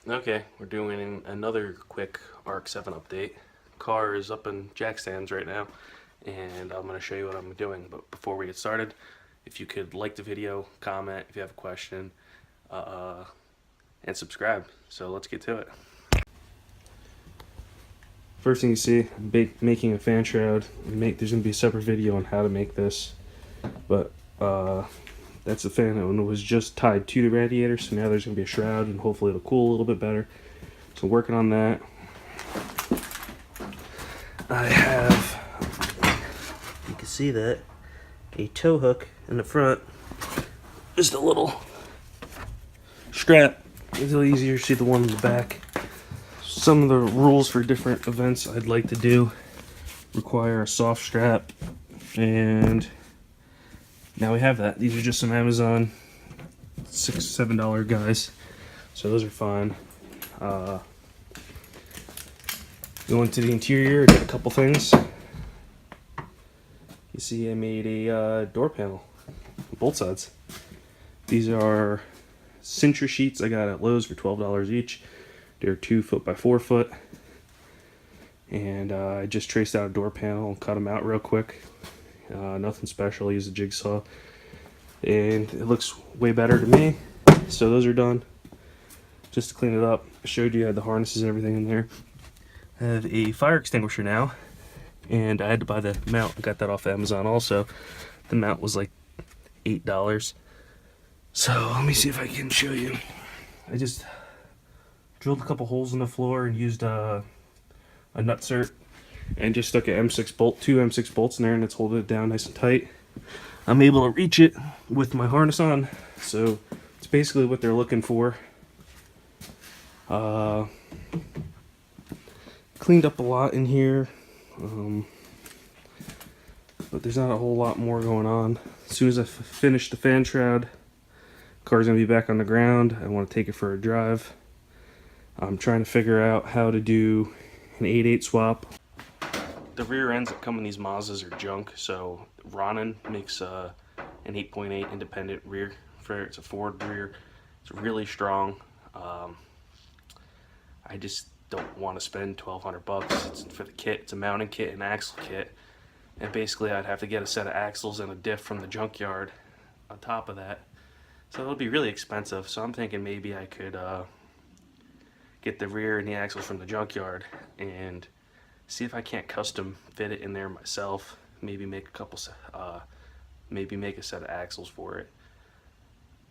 Okay, we're doing another quick Rx7 update. Car is up in jack stands right now, and I'm going to show you what I'm doing. But before we get started, if you could like the video, comment if you have a question, uh, and subscribe. So let's get to it. First thing you see, making a fan shroud. There's going to be a separate video on how to make this, but that's the fan that was just tied to the radiator, so now there's going to be a shroud, and hopefully it'll cool a little bit better. So working on that. I have, you can see that, a tow hook in the front. Just a little strap. It's a little easier to see the one in the back. Some of the rules for different events I'd like to do require a soft strap, and now we have that. These are just some Amazon $6-7 guys, so those are fine. Going to the interior, I did a couple things. You see I made a door panel, both sides. These are cincher sheets I got at Lowe's for $12 each. They're 2 foot by 4 foot. And I just traced out a door panel and cut them out real quick. Nothing special, I used a jigsaw. And it looks way better to me. So those are done. Just to clean it up, I showed you I had the harnesses and everything in there. I have a fire extinguisher now, and I had to buy the mount. I got that off Amazon also. The mount was like $8. So let me see if I can show you. I just drilled a couple holes in the floor and used a nutsert and just stuck an M6 bolt, 2 M6 bolts in there, and it's holding it down nice and tight. I'm able to reach it with my harness on, so it's basically what they're looking for. Cleaned up a lot in here, but there's not a whole lot more going on. As soon as I finish the fan shroud, car's gonna be back on the ground. I want to take it for a drive. I'm trying to figure out how to do an 8/8 swap. The rear ends that come in these Mazdas are junk, so Ronin makes an 8.8 independent rear. It's a Ford rear. It's really strong. I just don't want to spend $1,200. It's for the kit. It's a mounting kit and axle kit, and basically I'd have to get a set of axles and a diff from the junkyard on top of that. So it'll be really expensive. So I'm thinking maybe I could get the rear and the axles from the junkyard and see if I can't custom fit it in there myself. Maybe make a couple, maybe make a set of axles for it.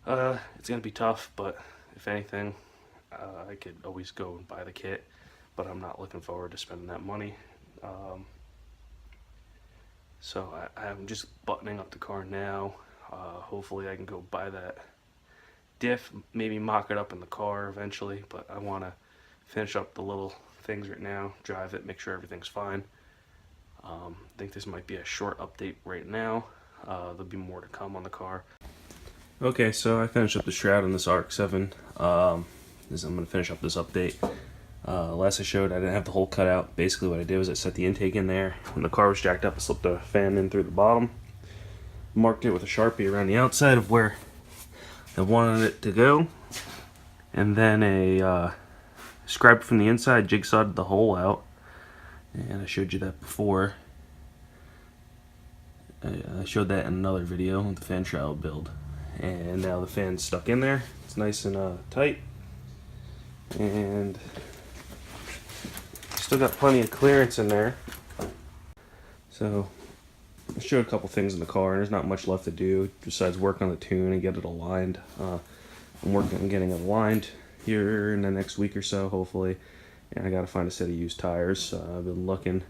It's gonna be tough, but if anything, I could always go and buy the kit, but I'm not looking forward to spending that money. So I'm just buttoning up the car now. Hopefully I can go buy that diff, maybe mock it up in the car eventually, but I want to finish up the little things right now, drive it, make sure everything's fine. I think this might be a short update right now. There'll be more to come on the car. Okay, so I finished up the shroud on this Rx7. I'm going to finish up this update. Last I showed, I didn't have the hole cut out. Basically what I did was I set the intake in there. When the car was jacked up, I slipped the fan in through the bottom. Marked it with a Sharpie around the outside of where I wanted it to go. And then a scribe from the inside, jigsawed the hole out. And I showed you that before. I showed that in another video with the fan shroud build. And now the fan's stuck in there. It's nice and tight. And still got plenty of clearance in there. So I showed a couple things in the car, and there's not much left to do besides work on the tune and get it aligned. I'm working on getting it aligned here in the next week or so, hopefully. And I gotta find a set of used tires. I've been looking.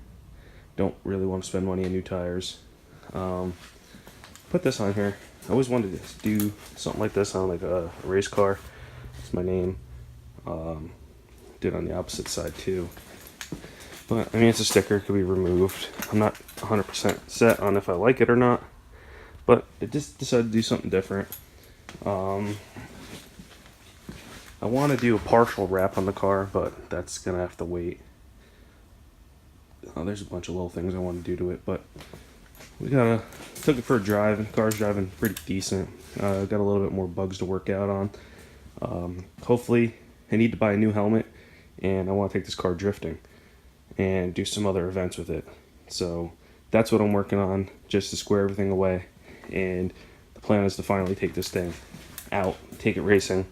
Don't really want to spend money on new tires. Put this on here. I always wanted to do something like this on like a race car. It's my name. Did on the opposite side too. But I mean, it's a sticker, it could be removed. I'm not 100% set on if I like it or not, but I just decided to do something different. I want to do a partial wrap on the car, but that's gonna have to wait. There's a bunch of little things I want to do to it, but we took it for a drive, and the car's driving pretty decent. Got a little bit more bugs to work out on. Hopefully I need to buy a new helmet, and I want to take this car drifting and do some other events with it. So that's what I'm working on, just to square everything away. And the plan is to finally take this thing out, take it racing,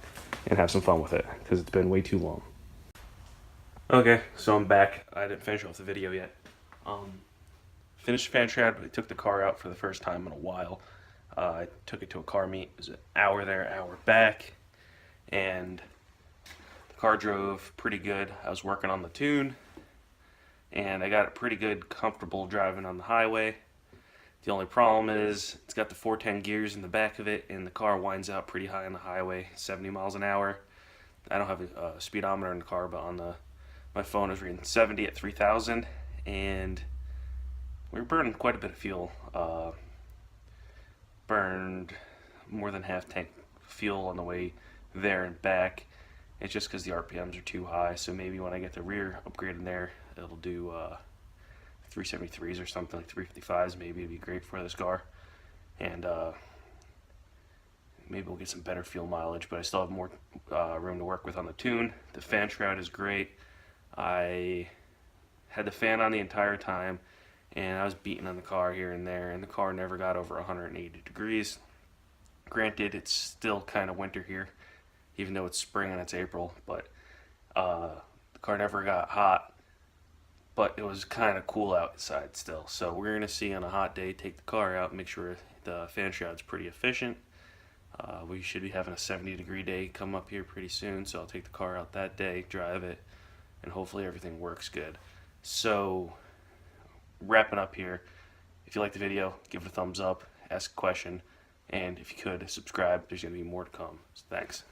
and have some fun with it, because it's been way too long. Okay, so I'm back. I didn't finish off the video yet. Finished the fan shroud, but I took the car out for the first time in a while. I took it to a car meet. It was an hour there, hour back, and the car drove pretty good. I was working on the tune, and I got it pretty good, comfortable driving on the highway. The only problem is it's got the 410 gears in the back of it, and the car winds out pretty high on the highway, 70 miles an hour. I don't have a speedometer in the car, but on my phone is reading 70 at 3,000, and we were burning quite a bit of fuel. Burned more than half tank fuel on the way there and back. It's just because the RPMs are too high, so maybe when I get the rear upgrade in there, it'll do 373s or something, like 355s maybe. It'd be great for this car. And maybe we'll get some better fuel mileage, but I still have more room to work with on the tune. The fan shroud is great. I had the fan on the entire time, and I was beating on the car here and there, and the car never got over 180 degrees. Granted, it's still kind of winter here, even though it's spring and it's April, but the car never got hot, but it was kind of cool outside still. So we're going to see on a hot day, take the car out, make sure the fan shroud's pretty efficient. We should be having a 70-degree day come up here pretty soon, so I'll take the car out that day, drive it, and hopefully everything works good. So, wrapping up here, if you like the video, give it a thumbs up, ask a question, and if you could, subscribe. There's going to be more to come. So thanks.